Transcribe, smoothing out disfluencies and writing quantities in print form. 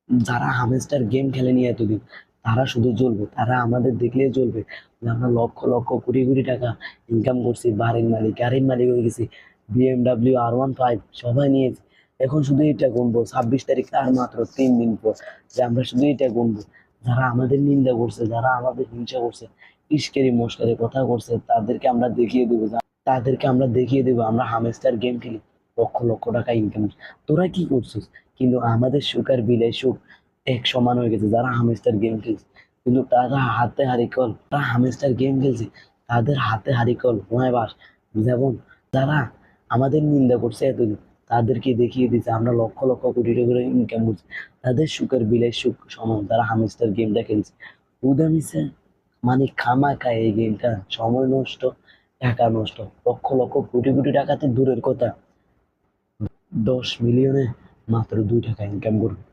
যারা Hamster game খেলেনি এতদিন, তারা শুধু জ্বলবে, তারা আমাদের দেখলেই জ্বলবে যে আমরা লক্ষ লক্ষ কোটি কোটি টাকা ইনকাম করছি, গাড়ির মালিক হয়ে গেছি, BMW R15 সবাই নিয়েছে। এখন শুধু এটা গুনবো 26 তারিখ আর মাত্র 3 দিন পর, যে আমরা শুধু এটা গুনবো। যারা আমাদের নিন্দা করছে, যারা আমাদের হিংসা করছে, ইস্কেরি মস্কারি কথা করছে, তাদেরকে আমরা দেখিয়ে দেবো আমরা হামেস্টার গেম খেলি, লক্ষ লক্ষ টাকা ইনকাম। তোরা কি করছিস? কিন্তু আমাদের সুখ আর বিলাই সুখ এক সমান হয়ে গেছে। যারা হামেস্টার গেম খেলছে, কিন্তু তারা হামেস্টার গেম খেলছে, তাদের হাতে হারিকল নয় বাস। যেমন যারা আমাদের নিন্দা করছে এতদিন, তাদেরকে দেখিয়ে দিচ্ছে আমরা লক্ষ লক্ষ কোটি টাকা করে ইনকাম করছি। তাদের সুখের বিলাই সুখ সমান, তারা হামেস্টার গেমটা খেলছে। উদামিছে মানে খামাখা এই গেমটা সময় নষ্ট, টাকা নষ্ট। লক্ষ লক্ষ কোটি কোটি টাকা তো দূরের কথা, 10 মিলিয়নে মাত্র 2 টাকা ইনকাম করবে।